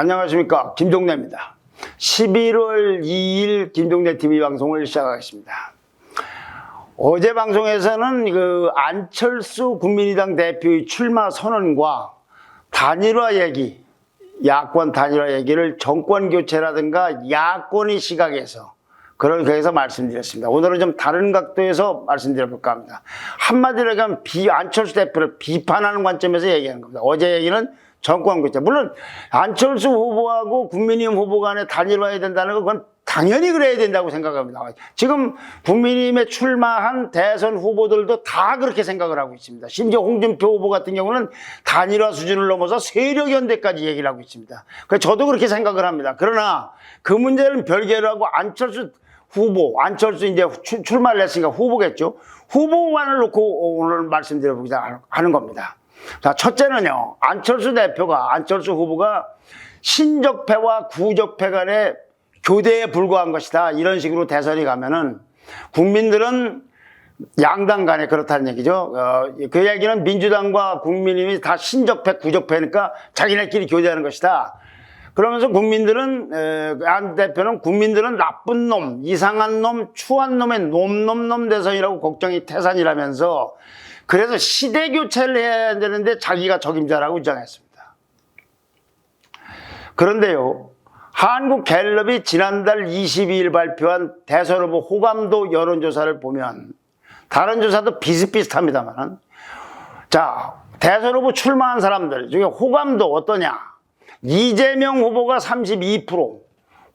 안녕하십니까, 김종래입니다. 11월 2일 김종래 TV 방송을 시작하겠습니다. 어제 방송에서는 안철수 국민의당 대표의 출마 선언과 단일화 얘기, 야권 단일화 얘기를 정권 교체라든가 야권의 시각에서 그래서 말씀드렸습니다. 오늘은 좀 다른 각도에서 말씀드려볼까 합니다. 한마디로 얘기하면 안철수 대표를 비판하는 관점에서 얘기하는 겁니다. 어제 얘기는 정권 교체. 물론 안철수 후보하고 국민의힘 후보 간에 단일화해야 된다는 건 그건 당연히 그래야 된다고 생각합니다. 지금 국민의힘에 출마한 대선 후보들도 다 그렇게 생각을 하고 있습니다. 심지어 홍준표 후보 같은 경우는 단일화 수준을 넘어서 세력연대까지 얘기를 하고 있습니다. 그래서 저도 그렇게 생각을 합니다. 그러나 그 문제는 별개로 하고 안철수 후보, 이제 출마를 했으니까 후보겠죠. 후보만을 놓고 오늘 말씀드려보자 하는 겁니다. 자, 첫째는요, 안철수 후보가 신적패와 구적패 간의 교대에 불과한 것이다. 이런 식으로 대선이 가면은 국민들은 양당 간에 그렇다는 얘기죠. 그 얘기는 민주당과 국민의힘이 다 신적패, 구적패니까 자기네끼리 교대하는 것이다. 그러면서 안 대표는 국민들은 나쁜 놈, 이상한 놈, 추한 놈의 놈 대선이라고 걱정이 태산이라면서 그래서 시대 교체를 해야 되는데 자기가 적임자라고 주장했습니다. 그런데요, 한국갤럽이 지난달 22일 발표한 대선 후보 호감도 여론조사를 보면 다른 조사도 비슷비슷합니다만, 자, 대선 후보 출마한 사람들 중에 호감도 어떠냐? 이재명 후보가 32%,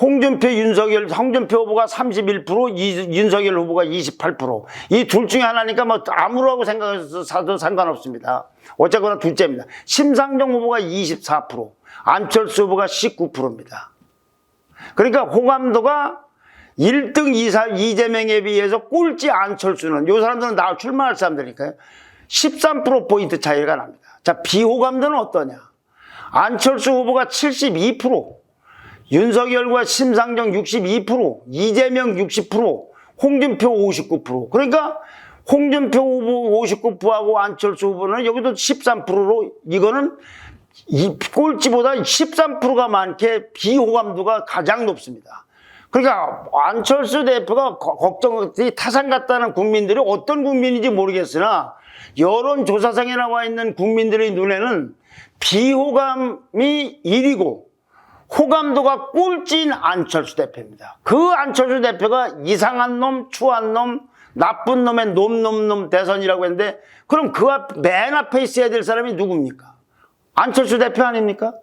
홍준표 후보가 31%, 윤석열 후보가 28%. 이 둘 중에 하나니까 뭐 아무라고 생각해서 상관없습니다. 어쨌거나 둘째입니다. 심상정 후보가 24%, 안철수 후보가 19%입니다. 그러니까 호감도가 1등 이재명에 비해서 꼴찌 안철수는, 이 사람들은 나 출마할 사람들이니까요, 13%포인트 차이가 납니다. 자, 비호감도는 어떠냐? 안철수 후보가 72%, 윤석열과 심상정 62%, 이재명 60%, 홍준표 59%. 그러니까 홍준표 후보 59%하고 안철수 후보는 여기도 13%로 이거는 이 꼴찌보다 13%가 많게 비호감도가 가장 높습니다. 그러니까 안철수 대표가 걱정이 타산 같다는 국민들이 어떤 국민인지 모르겠으나 여론조사상에 나와 있는 국민들의 눈에는 비호감이 1위고 호감도가 꼴찌인 안철수 대표입니다. 그 안철수 대표가 이상한 놈, 추한 놈, 나쁜 놈의 놈 대선이라고 했는데 그럼 맨 앞에 있어야 될 사람이 누굽니까? 안철수 대표 아닙니까?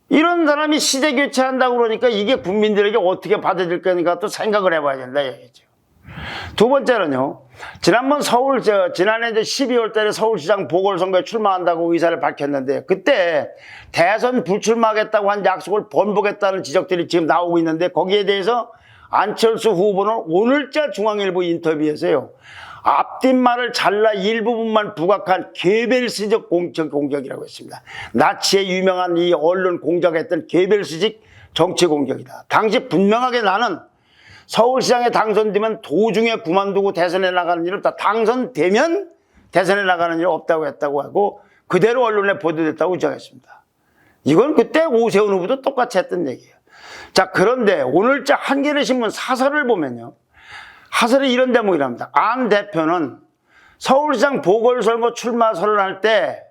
이런 사람이 시대 교체한다고 그러니까 이게 국민들에게 어떻게 받아들일 거니까 또 생각을 해봐야 된다 얘기죠. 두 번째는요, 지난해 12월 달에 서울시장 보궐선거에 출마한다고 의사를 밝혔는데 그때 대선 불출마하겠다고 한 약속을 번복했다는 지적들이 지금 나오고 있는데 거기에 대해서 안철수 후보는 오늘자 중앙일보 인터뷰에서요, 앞뒷말을 잘라 일부분만 부각한 개별수적 공격이라고 했습니다. 나치에 유명한 이 언론 공작했던 개별수직 정치 공격이다. 당시 분명하게 나는 서울시장에 당선되면 도중에 그만두고 대선에 나가는 일은 없다. 당선되면 대선에 나가는 일 없다고 했다고 하고 그대로 언론에 보도됐다고 주장했습니다. 이건 그때 오세훈 후보도 똑같이 했던 얘기예요. 자, 그런데 오늘자 한겨레 신문 사설을 보면요, 사설이 이런 대목이랍니다. 안 대표는 서울시장 보궐선거 출마 선언할 때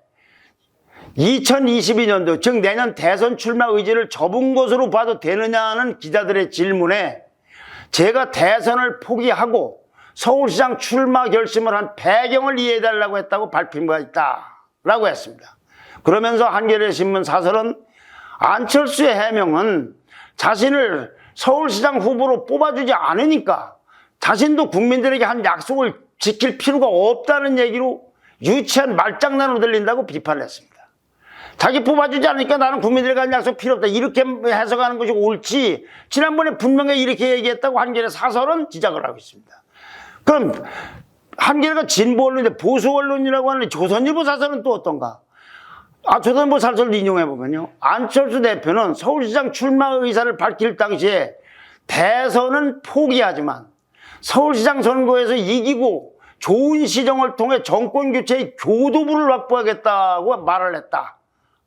2022년도 즉 내년 대선 출마 의지를 접은 것으로 봐도 되느냐는 기자들의 질문에 제가 대선을 포기하고 서울시장 출마 결심을 한 배경을 이해해달라고 했다고 밝힌 바 있다라고 했습니다. 그러면서 한겨레 신문 사설은 안철수의 해명은 자신을 서울시장 후보로 뽑아주지 않으니까 자신도 국민들에게 한 약속을 지킬 필요가 없다는 얘기로 유치한 말장난으로 들린다고 비판했습니다. 자기 뽑아주지 않으니까 나는 국민들에게 한 약속 필요 없다. 이렇게 해석하는 것이 옳지. 지난번에 분명히 이렇게 얘기했다고 한겨레 사설은 지적을 하고 있습니다. 그럼 한겨레가 진보 언론인데 보수 언론이라고 하는 조선일보 사설은 또 어떤가? 조선일보 사설을 인용해보면요, 안철수 대표는 서울시장 출마 의사를 밝힐 당시에 대선은 포기하지만 서울시장 선거에서 이기고 좋은 시정을 통해 정권교체의 교도부를 확보하겠다고 말을 했다.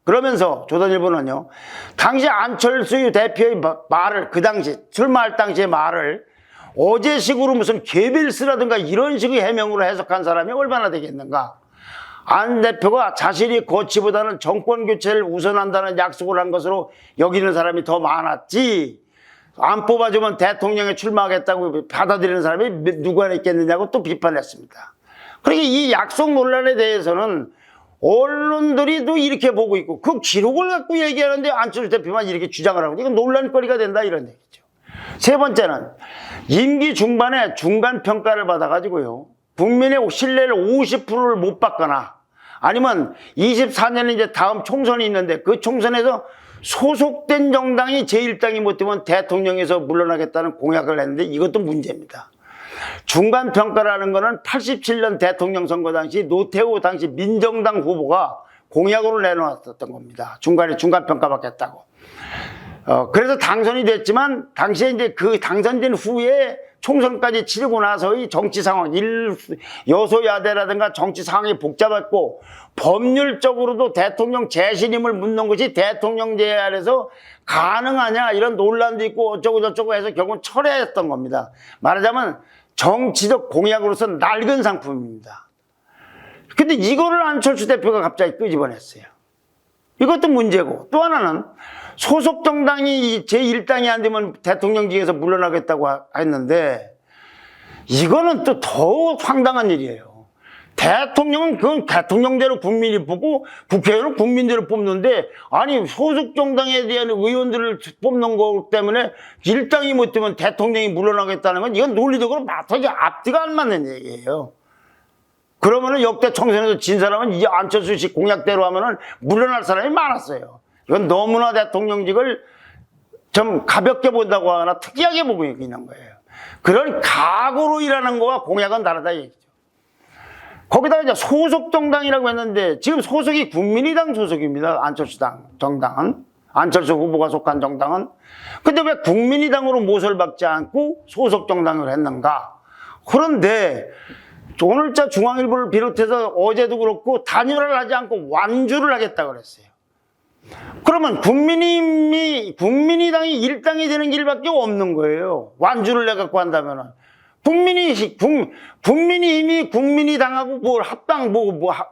그러면서 조선일보는요, 당시 안철수 대표의 말을, 그 당시 출마할 당시의 말을 어제식으로 무슨 개빌스라든가 이런 식의 해명으로 해석한 사람이 얼마나 되겠는가. 안 대표가 자신이 거치보다는 정권 교체를 우선한다는 약속을 한 것으로 여기는 사람이 더 많았지, 안 뽑아주면 대통령에 출마하겠다고 받아들이는 사람이 누가 있겠느냐고 또 비판했습니다. 그러니까 이 약속 논란에 대해서는 언론들이 또 이렇게 보고 있고, 그 기록을 갖고 얘기하는데 안철수 대표만 이렇게 주장을 하고, 이건 논란거리가 된다, 이런 얘기죠. 세 번째는 임기 중반에 중간 평가를 받아가지고요, 국민의 신뢰를 50%를 못 받거나, 아니면 24년에 이제 다음 총선이 있는데 그 총선에서 소속된 정당이 제1당이 못 되면 대통령에서 물러나겠다는 공약을 했는데, 이것도 문제입니다. 중간 평가라는 거는 87년 대통령 선거 당시 노태우 당시 민정당 후보가 공약으로 내놓았었던 겁니다. 중간 평가 받겠다고. 그래서 당선이 됐지만, 당시에 이제 그 당선된 후에 총선까지 치르고 나서의 정치 상황, 여소야대라든가 정치 상황이 복잡했고, 법률적으로도 대통령 재신임을 묻는 것이 대통령제 아래서 가능하냐, 이런 논란도 있고 어쩌고저쩌고 해서 결국은 철회했던 겁니다. 말하자면 정치적 공약으로서 낡은 상품입니다. 근데 이거를 안철수 대표가 갑자기 끄집어냈어요. 이것도 문제고, 또 하나는 소속 정당이 제1당이 안 되면 대통령직에서 물러나겠다고 했는데, 이거는 또 더 황당한 일이에요. 대통령은 그건 대통령대로 국민이 뽑고 국회의원은 국민대로 뽑는데, 아니 소속 정당에 대한 의원들을 뽑는 거 때문에 1당이 못 되면 대통령이 물러나겠다는 건, 이건 논리적으로 도저히 앞뒤가 안 맞는 얘기예요. 그러면은 역대 총선에서 진 사람은 이 안철수 씨 공약대로 하면은 물러날 사람이 많았어요. 이건 너무나 대통령직을 좀 가볍게 본다고 하거나 특이하게 보고 있는 거예요. 그런 각오로 일하는 거와 공약은 다르다 얘기죠. 거기다가 이제 소속 정당이라고 했는데, 지금 소속이 국민의당 소속입니다. 정당은. 안철수 후보가 속한 정당은. 근데 왜 국민의당으로 모서를 박지 않고 소속 정당을 했는가? 그런데 오늘자 중앙일보를 비롯해서 어제도 그렇고 단일화를 하지 않고 완주를 하겠다고 그랬어요. 그러면 국민의당이 1당이 되는 길밖에 없는 거예요. 완주를 해갖고 한다면은. 국민의힘이 국민의당하고 뭘 합당,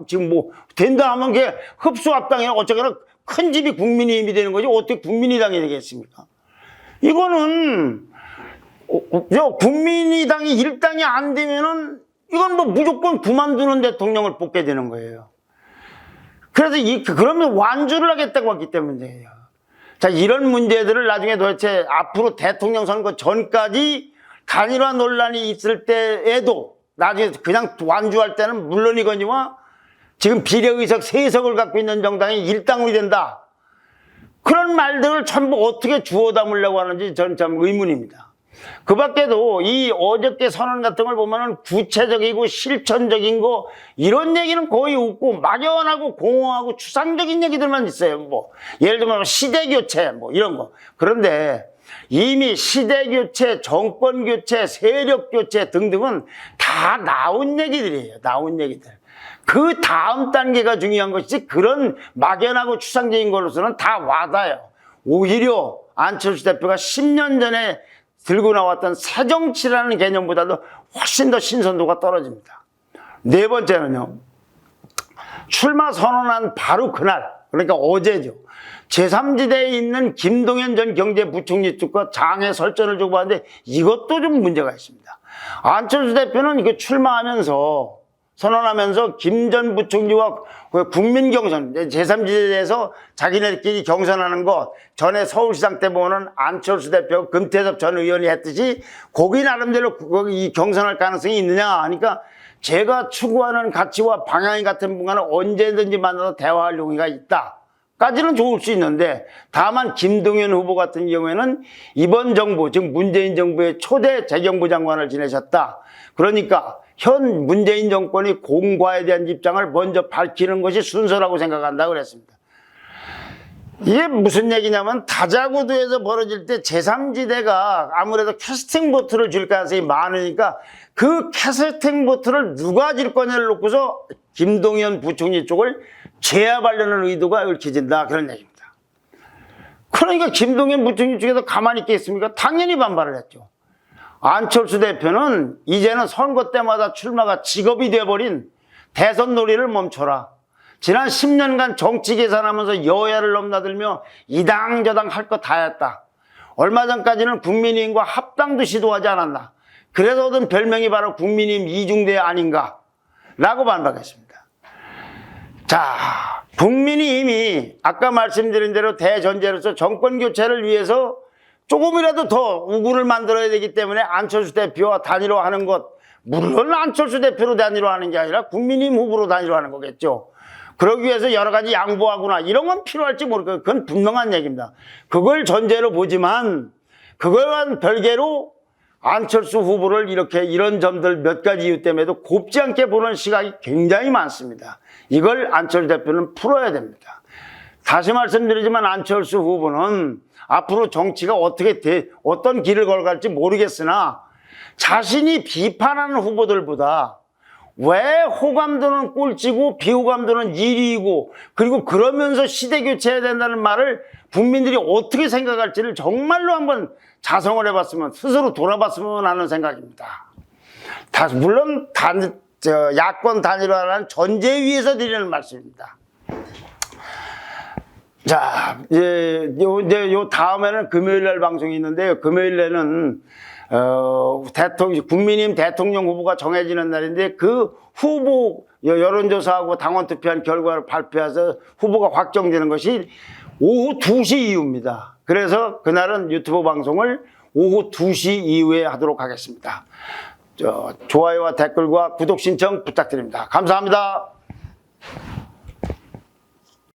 지금 된다 하면 그게 흡수 합당이나 어쩌거나 큰 집이 국민의힘이 되는 거지, 어떻게 국민의당이 되겠습니까? 이거는, 국민의당이 1당이 안 되면은 이건 무조건 그만두는 대통령을 뽑게 되는 거예요. 그래서 그러면 완주를 하겠다고 했기 때문이에요. 자, 이런 문제들을 나중에 도대체 앞으로 대통령 선거 전까지 단일화 논란이 있을 때에도 나중에 그냥 완주할 때는 물론이거니와 지금 비례의석 3석을 갖고 있는 정당이 1당이 된다, 그런 말들을 전부 어떻게 주워 담으려고 하는지 저는 참 의문입니다. 그 밖에도 이 어저께 선언 같은 걸 보면은 구체적이고 실천적인 거, 이런 얘기는 거의 없고 막연하고 공허하고 추상적인 얘기들만 있어요. 예를 들면 시대교체 이런 거. 그런데 이미 시대교체, 정권교체, 세력교체 등등은 다 나온 얘기들이에요. 나온 얘기들. 그 다음 단계가 중요한 것이지, 그런 막연하고 추상적인 것으로서는 다 와닿아요. 오히려 안철수 대표가 10년 전에 들고 나왔던 새정치라는 개념보다도 훨씬 더 신선도가 떨어집니다. 네 번째는요, 출마 선언한 바로 그날, 그러니까 어제죠, 제3지대에 있는 김동연 전 경제부총리 측과 장애 설전을 주고받는데, 이것도 좀 문제가 있습니다. 안철수 대표는 이거 출마하면서 선언하면서 김 전 부총리와 국민경선, 제3지대에서 자기네들끼리 경선하는 것, 전에 서울시장 때 보면 안철수 대표, 금태섭 전 의원이 했듯이 거기 나름대로 이 경선할 가능성이 있느냐 하니까, 제가 추구하는 가치와 방향이 같은 분과는 언제든지 만나서 대화할 용의가 있다 까지는 좋을 수 있는데, 다만 김동연 후보 같은 경우에는 이번 정부, 즉 문재인 정부의 초대 재경부 장관을 지내셨다. 그러니까 현 문재인 정권이 공과에 대한 입장을 먼저 밝히는 것이 순서라고 생각한다고 그랬습니다. 이게 무슨 얘기냐면, 다자구도에서 벌어질 때 제3지대가 아무래도 캐스팅 보트를 줄 가능성이 많으니까, 그 캐스팅 보트를 누가 줄 거냐를 놓고서 김동연 부총리 쪽을 제압하려는 의도가 얽혀진다. 그런 얘기입니다. 그러니까 김동연 부총리 쪽에서 가만히 있겠습니까? 당연히 반발을 했죠. 안철수 대표는 이제는 선거 때마다 출마가 직업이 돼버린 대선 놀이를 멈춰라. 지난 10년간 정치 계산하면서 여야를 넘나들며 이당저당 할 거 다 했다. 얼마 전까지는 국민의힘과 합당도 시도하지 않았나. 그래서 얻은 별명이 바로 국민의힘 이중대 아닌가 라고 반박했습니다. 자, 국민의힘이 아까 말씀드린 대로 대전제로서 정권 교체를 위해서 조금이라도 더 우구를 만들어야 되기 때문에 안철수 대표와 단일화하는 것, 물론 안철수 대표로 단일화하는 게 아니라 국민의힘 후보로 단일화하는 거겠죠. 그러기 위해서 여러 가지 양보하거나 이런 건 필요할지 모르겠어요. 그건 분명한 얘기입니다. 그걸 전제로 보지만 그거와는 별개로 안철수 후보를 이렇게 이런 점들 몇 가지 이유 때문에도 곱지 않게 보는 시각이 굉장히 많습니다. 이걸 안철수 대표는 풀어야 됩니다. 다시 말씀드리지만 안철수 후보는 앞으로 정치가 어떤 길을 걸어갈지 모르겠으나 자신이 비판하는 후보들보다 왜 호감도는 꼴찌고 비호감도는 1위이고 그리고 그러면서 시대 교체해야 된다는 말을 국민들이 어떻게 생각할지를 정말로 한번 자성을 해봤으면 스스로 돌아봤으면 하는 생각입니다. 물론 야권 단일화라는 전제 위에서 드리는 말씀입니다. 자, 요 다음에는 금요일 날 방송이 있는데요. 금요일 날은 국민의힘 대통령 후보가 정해지는 날인데 그 후보 여론조사하고 당원 투표한 결과를 발표해서 후보가 확정되는 것이 오후 2시 이후입니다. 그래서 그날은 유튜브 방송을 오후 2시 이후에 하도록 하겠습니다. 좋아요와 댓글과 구독 신청 부탁드립니다. 감사합니다.